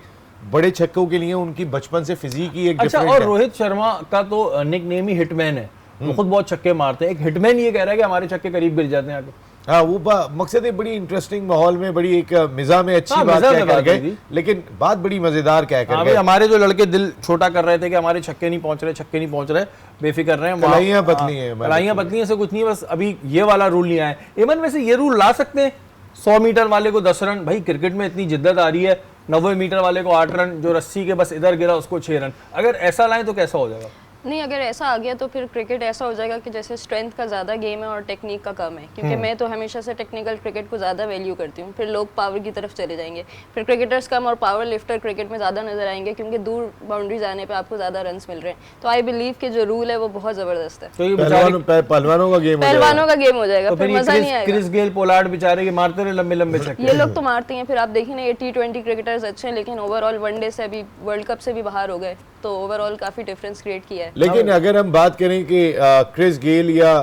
बड़े छक्कों के लिए उनकी बचपन से फिजिक ही एक अच्छा, डिफरेंट और है। रोहित शर्मा का तो निक नेम ही हिटमैन है, वो खुद बहुत छक्के मारते हैं। एक हिटमैन ये कह रहा है कि हमारे छक्के करीब गिर जाते हैं आके। हाँ, वो मकसद है बड़ी इंटरेस्टिंग माहौल में, बड़ी एक मिजाज में अच्छी हाँ, बात मिजाज कह में कर बात गए, हुई थी। लेकिन बात बड़ी मजेदार कह कर हाँ गए। भाई, हमारे जो लड़के दिल छोटा कर रहे थे कि हमारे छक्के नहीं पहुंच रहे, छक्के नहीं पहुंच रहे, बेफिक्र रहे हैं, कलाइयां पतली हैं हमारे कलाइयां पतली हैं, से कुछ नहीं, बस अभी ये वाला रूल नहीं आया। इमन वैसे ये रूल ला सकते हैं, 100 मीटर वाले को 10 रन, भाई क्रिकेट में इतनी जिद्दत आ रही है, 90 मीटर वाले को 8 रन, जो रस्सी के बस इधर गिरा उसको 6 रन, अगर ऐसा लाएं तो कैसा हो जाएगा? नहीं, अगर ऐसा आ गया तो फिर क्रिकेट ऐसा हो जाएगा कि जैसे स्ट्रेंथ का ज़्यादा गेम है और टेक्निक का कम है, क्योंकि मैं तो हमेशा से टेक्निकल क्रिकेट को ज़्यादा वैल्यू करती हूँ। फिर लोग पावर की तरफ चले जाएंगे, फिर क्रिकेटर्स कम और पावर लिफ्टर क्रिकेट में ज़्यादा नजर आएंगे, क्योंकि दूर बाउंड्री जाने पे आपको ज़्यादा रन्स मिल रहे हैं। तो आई बिलीव कि जो रूल है वो बहुत ज़बरदस्त है, तो ये बेचारे पहलवानों का गेम पहलवानों का गेम हो जाएगा, तो फिर फिर ये मज़ा नहीं आएगा। क्रिस गेल, पोलार्ड बेचारे के मारते रहे लंबे लंबे छक्के। ये लोग तो मारते हैं, फिर आप देखिए ना, ये T20 क्रिकेटर्स अच्छे हैं, लेकिन ओवरऑल वनडे से अभी वर्ल्ड कप से भी बाहर हो गए, तो ओवरऑल काफ़ी डिफरेंस क्रिएट किया है। लेकिन अगर हम बात करें कि क्रिस गेल या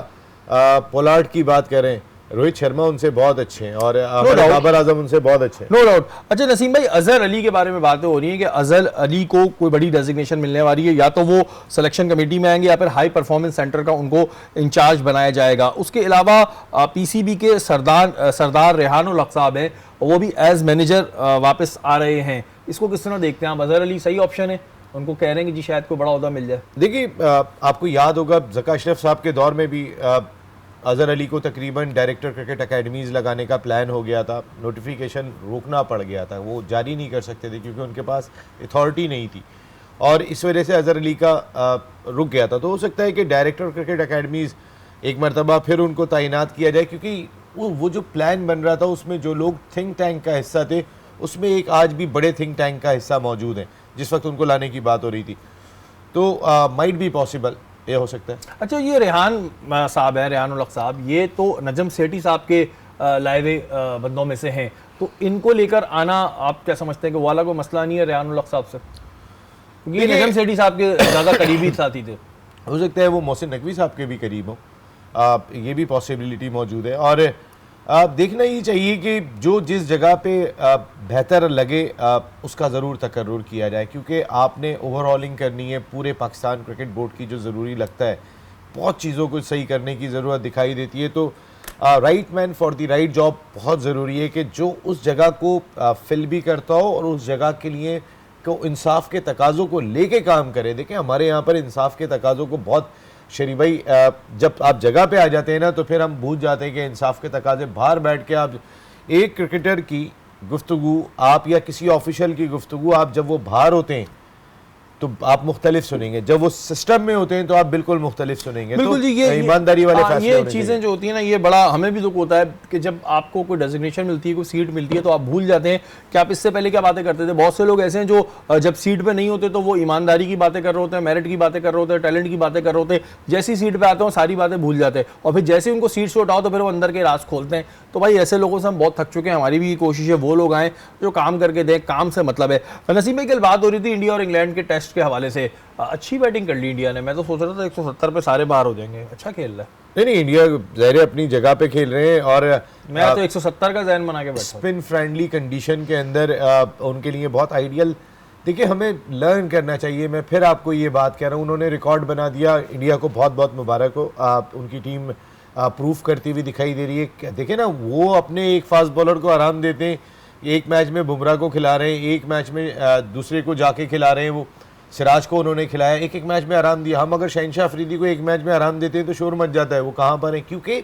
पोलार्ड की बात करें, रोहित शर्मा उनसे बहुत अच्छे हैं और बाबर आजम उनसे बहुत अच्छे हैं, नो डाउट। अच्छा नसीम भाई, अजहर अली के बारे में बातें हो रही हैं कि अजहर अली को कोई बड़ी डेजिग्नेशन मिलने वाली है, या तो वो सिलेक्शन कमेटी में आएंगे या फिर हाई परफॉर्मेंस सेंटर का उनको इंचार्ज बनाया जाएगा। उसके अलावा पीसीबी के सरदार रेहानुल हक साहब हैं, वो भी एज मैनेजर वापस आ रहे हैं। इसको किस तरह देखते हैं आप? अजहर अली सही ऑप्शन है? उनको कह रहे हैं कि जी शायद कोई बड़ा ओहदा मिल जाए। देखिए, आपको याद होगा ज़का अशरफ साहब के दौर में भी अजहर अली को तकरीबन डायरेक्टर क्रिकेट अकेडमीज़ लगाने का प्लान हो गया था, नोटिफिकेशन रोकना पड़ गया था, वो जारी नहीं कर सकते थे क्योंकि उनके पास अथॉरिटी नहीं थी, और इस वजह से अजहर अली का रुक गया था। तो हो सकता है कि डायरेक्टर क्रिकेट अकेडमीज़ एक मरतबा फिर उनको तैनात किया जाए, क्योंकि वो जो प्लान बन रहा था उसमें जो लोग थिंक टैंक का हिस्सा थे, उसमें एक आज भी बड़े थिंक टैंक का हिस्सा मौजूद है जिस वक्त उनको लाने की बात हो रही थी। तो माइट बी पॉसिबल, ये हो सकता है। अच्छा, ये रेहान साहब है, रेहानुल हक साहब, ये तो नजम सेठी साहब के लाए हुए बंदों में से हैं, तो इनको लेकर आना आप क्या समझते हैं कि वाला कोई मसला नहीं है रेहानुल हक साहब से? क्योंकि ये नजम सेठी साहब के ज़्यादा करीबी साथी थे। हो सकता है वो मोहसिन नकवी साहब के भी करीब हो, ये भी पॉसिबिलिटी मौजूद है। और देखना ही चाहिए कि जो जिस जगह पे बेहतर लगे उसका ज़रूर तकर्रुर किया जाए, क्योंकि आपने ओवरऑलिंग करनी है पूरे पाकिस्तान क्रिकेट बोर्ड की, जो ज़रूरी लगता है बहुत चीज़ों को सही करने की ज़रूरत दिखाई देती है। तो right man for the right job बहुत ज़रूरी है कि जो उस जगह को फिल भी करता हो और उस जगह के लिए को इंसाफ के तकाज़ों को लेके काम करे। देखें, हमारे यहाँ पर इंसाफ के तकाज़ों को बहुत, शरीफ भाई, जब आप जगह पे आ जाते हैं ना तो फिर हम भूल जाते हैं कि इंसाफ के तकाजे बाहर बैठ के आप एक क्रिकेटर की गुफ्तगू, आप या किसी ऑफिशियल की गुफ्तगू, आप जब वो बाहर होते हैं तो आप मुख्तलिफ सुनेंगे, जब वो सिस्टम में होते हैं तो आप बिल्कुल मुख्तलिफ सुनेंगे। बिल्कुल तो जी, ये ईमानदारी वाले फैसले ये होने चीज़ें चाहिए। जो होती है ना, ये बड़ा हमें भी दुख होता है कि जब आपको कोई डेजिग्नेशन मिलती है, कोई सीट मिलती है, तो आप भूल जाते हैं कि आप इससे पहले क्या बातें करते थे। बहुत से लोग ऐसे हैं जो जब सीट पे नहीं होते तो वो ईमानदारी की बातें कर रहे होते हैं, मेरिट की बातें कर रहे होते हैं, टैलेंट की बातें कर रहे होते हैं, जैसी सीट पे आते हैं सारी बातें भूल जाते हैं, और फिर जैसे उनको सीट से उठाओ तो फिर वो अंदर के राज खोलते हैं। तो भाई ऐसे लोगों से हम बहुत थक चुके हैं, हमारी भी कोशिश है वो लोग आएँ जो काम करके दें, काम से मतलब है। नसीम भाई, कल बात हो रही थी इंडिया और इंग्लैंड के टेस्ट के हवाले से, अच्छी बैटिंग कर ली इंडिया ने, मैं तो सोच रहा था 170 पे सारे बाहर हो जाएंगे, अच्छा खेल रहा है। नहीं, इंडिया ज़ाहिर अपनी जगह पे खेल रहे हैं, और मैं तो 170 का जहन बना के बैठा। स्पिन फ्रेंडली कंडीशन के अंदर उनके लिए बहुत आइडियल। देखिए, हमें लर्न करना चाहिए। मैं फिर आपको ये बात कह रहा हूँ, उन्होंने रिकॉर्ड बना दिया, इंडिया को बहुत बहुत मुबारक हो। उनकी टीम प्रूफ करती हुई दिखाई दे रही है। देखे ना, वो अपने एक फास्ट बॉलर को आराम देते हैं, एक मैच में बुमराह को खिला रहे हैं, एक मैच में दूसरे को जाके खिला रहे हैं, वो सिराज को उन्होंने खिलाया, एक एक मैच में आराम दिया। हम अगर शहनशाह अफरीदी को एक मैच में आराम देते हैं तो शोर मच जाता है। वो कहाँ पर है? क्योंकि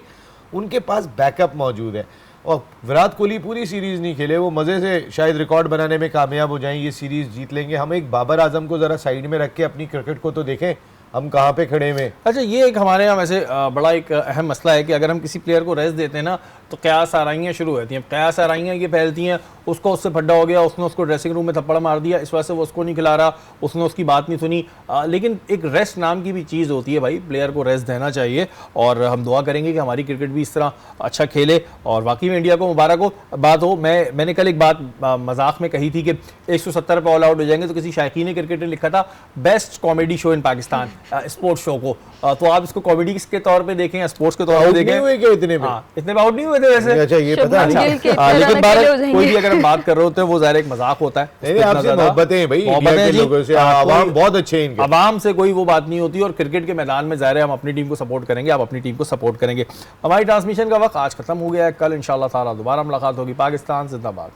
उनके पास बैकअप मौजूद है। और विराट कोहली पूरी सीरीज़ नहीं खेले, वो मज़े से शायद रिकॉर्ड बनाने में कामयाब हो जाएं, ये सीरीज़ जीत लेंगे। हम एक बाबर आजम को ज़रा साइड में रख के अपनी क्रिकेट को तो देखें, हम कहाँ पे खड़े हुए। अच्छा, ये एक हमारे यहाँ वैसे बड़ा एक अहम मसला है कि अगर हम किसी प्लेयर को रेस्ट देते हैं ना तो कयास आराइयाँ शुरू होती हैं। कयास आराइयाँ ये फैलती हैं, उसको उससे फड्डा हो गया, उसने उसको ड्रेसिंग रूम में थप्पड़ मार दिया, इस वजह से वो उसको नहीं खिला रहा, उसने उसकी बात नहीं सुनी। लेकिन एक रेस्ट नाम की भी चीज़ होती है भाई, प्लेयर को रेस्ट देना चाहिए। और हम दुआ करेंगे कि हमारी क्रिकेट भी इस तरह अच्छा खेले और वाकई में इंडिया को मुबारक हो। बात हो, मैंने कल एक बात मजाक में कही थी कि 170 पे ऑल आउट हो जाएंगे, तो किसी शायकीन ने क्रिकेट ने लिखा था best comedy show in Pakistan, sports show को। तो आप इसको कॉमेडी के तौर पे देखें या स्पोर्ट्स के तौर पे देखें। हुए क्या इतने में? इतने आउट नहीं हुए थे वैसे। अच्छा, ये पता शुभमन नहीं। गिल के लेकिन तरह कोई भी अगर हम बात कर रहे होते हैं वो ज़ाहिर एक मजाक होता है। नहीं, आपसे मोहब्बतें हैं भाई, इंडिया के लोगों से। आवाम बहुत अच्छे हैं इनके। आवाम से कोई वो बात नहीं होती और क्रिकेट के मैदान में ज़ाहिर है हम अपनी टीम को सपोर्ट करेंगे, आप अपनी टीम को सपोर्ट करेंगे। हमारी ट्रांसमिशन का वक्त आज खत्म हो गया है। कल इंशाल्लाह ताला दोबारा मुलाकात होगी। पाकिस्तान जिंदाबाद।